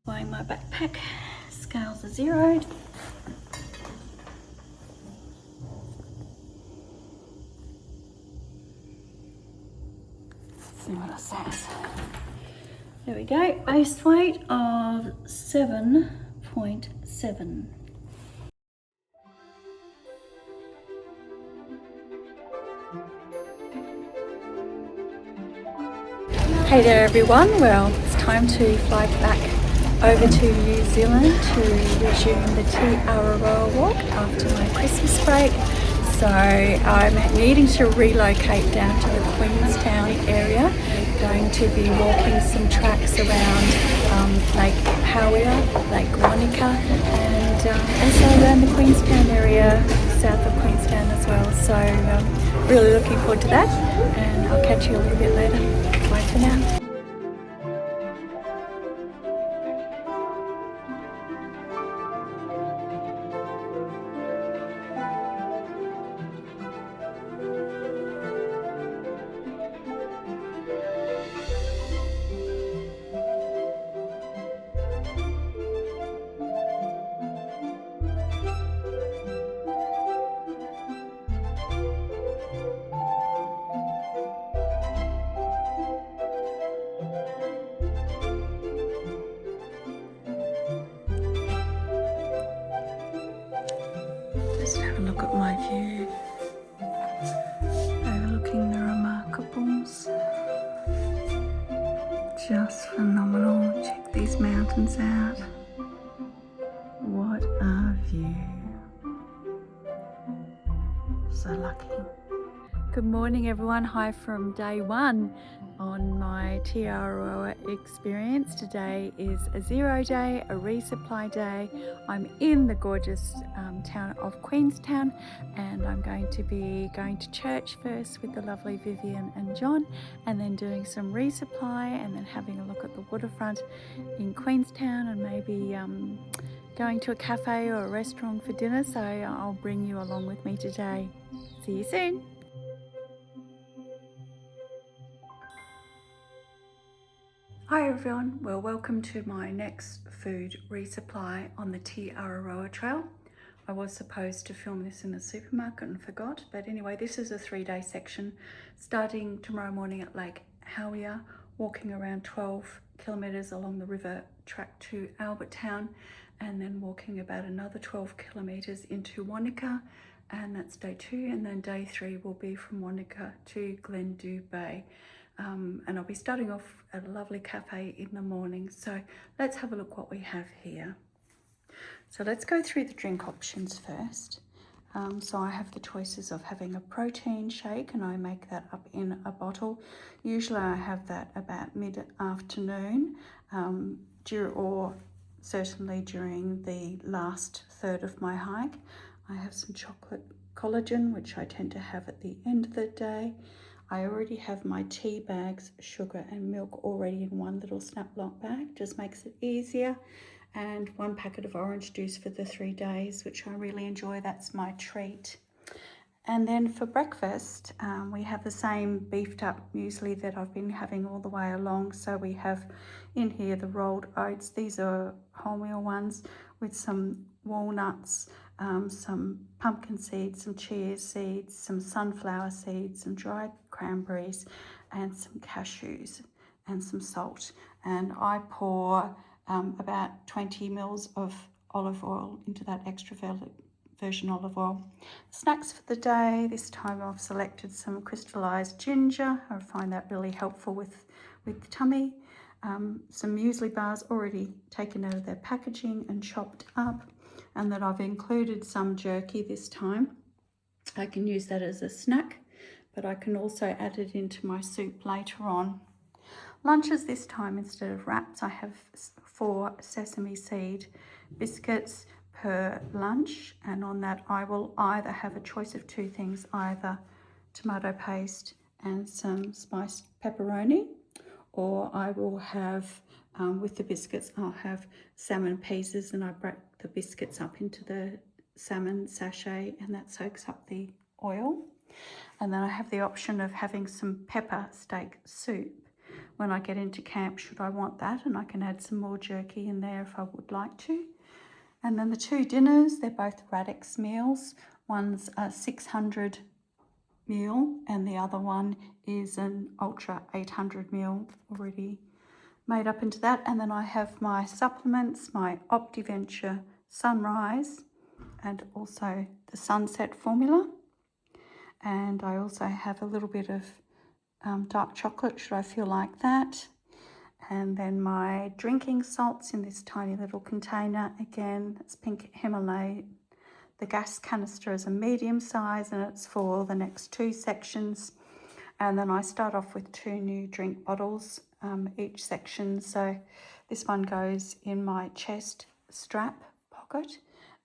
Weighing my backpack, scales are zeroed. See what it says. There we go, base weight of 7.7. Hey there everyone, well it's time to fly back over to New Zealand to resume the Te Araroa walk after my Christmas break. So I'm needing to relocate down to the Queenstown area, going to be walking some tracks around Lake Hawea, Lake Wanaka, and also around the Queenstown area, south of Queenstown as well. So really looking forward to that, and I'll catch you a little bit later. Bye for now. Just have a look at my view, overlooking the Remarkables. Just phenomenal. Check these mountains out. What a view. So lucky. Good morning everyone. Hi from day one on my Te Araroa experience. Today is a zero day, a resupply day. I'm in the gorgeous town of Queenstown, and I'm going to be going to church first with the lovely Vivienne Jon, and then doing some resupply, and then having a look at the waterfront in Queenstown, and maybe going to a cafe or a restaurant for dinner. So I'll bring you along with me today. See you soon. Hi everyone, well welcome to my next food resupply on the Te Araroa Trail. I was supposed to film this in the supermarket and forgot, but anyway, this is a 3-day section starting tomorrow morning at Lake Hawea, walking around 12 kilometres along the river track to Albertown, and then walking about another 12 kilometres into Wanaka, and that's day 2, and then day 3 will be from Wanaka to Glendew Bay. And I'll be starting off at a lovely cafe in the morning. So let's have a look what we have here. So let's go through the drink options first. So I have the choices of having a protein shake, and I make that up in a bottle. Usually I have that about mid-afternoon, or certainly during the last third of my hike. I have some chocolate collagen, which I tend to have at the end of the day. I already have my tea bags, sugar and milk already in one little snap lock bag, just makes it easier. And 1 packet of orange juice for the 3 days, which I really enjoy. That's my treat. And then for breakfast, we have the same beefed up muesli that I've been having all the way along. So we have in here the rolled oats. These are wholemeal ones with some walnuts, some pumpkin seeds, some chia seeds, some sunflower seeds, some dried cranberries, and some cashews, and some salt. And I pour about 20 mils of olive oil into that extra virgin olive oil. Snacks for the day, this time I've selected some crystallized ginger. I find that really helpful with the tummy. Some muesli bars already taken out of their packaging and chopped up, and that I've included some jerky this time. I can use that as a snack, but I can also add it into my soup later on. Lunches this time, instead of wraps, I have 4 sesame seed biscuits per lunch, and on that I will either have a choice of 2 things, either tomato paste and some spiced pepperoni, or I will have, with the biscuits, I'll have salmon pieces, and I break the biscuits up into the salmon sachet, and that soaks up the oil. And then I have the option of having some pepper steak soup, when I get into camp should I want that, and I can add some more jerky in there if I would like to. And then the two dinners, they're both Radix meals. One's a 600 meal and the other one is an Ultra 800 meal already made up into that. And then I have my supplements, my OptiVenture Sunrise and also the Sunset formula. And I also have a little bit of dark chocolate should I feel like that. And then my drinking salts in this tiny little container. Again, it's pink Himalaya. The gas canister is a medium size and it's for the next 2 sections. And then I start off with 2 new drink bottles each section. So this one goes in my chest strap pocket,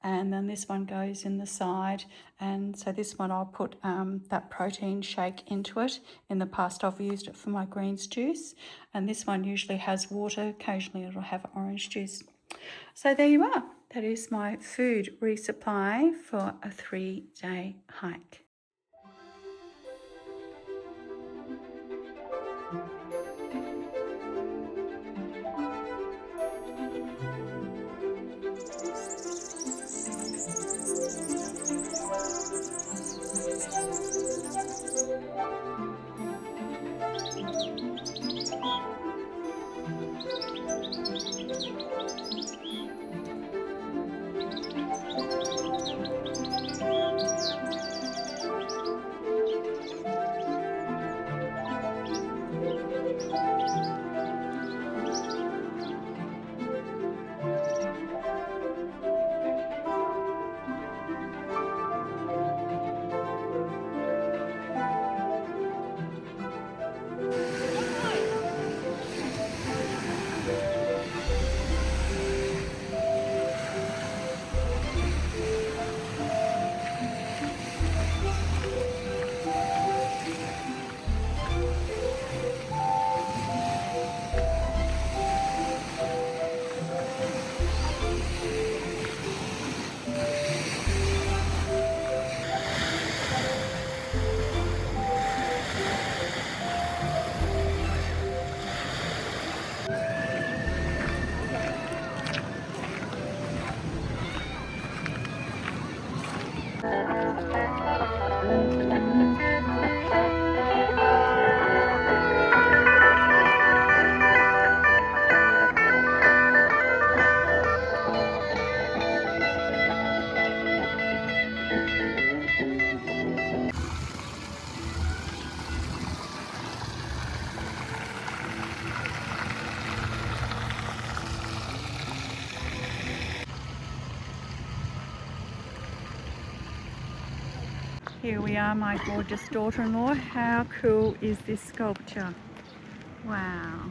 and then this one goes in the side. And so this one I'll put that protein shake into it. In the past I've used it for my greens juice, and this one usually has water. Occasionally it'll have orange juice. So there you are. That is my food resupply for a 3-day hike. Here we are, my gorgeous daughter-in-law. How cool is this sculpture? Wow.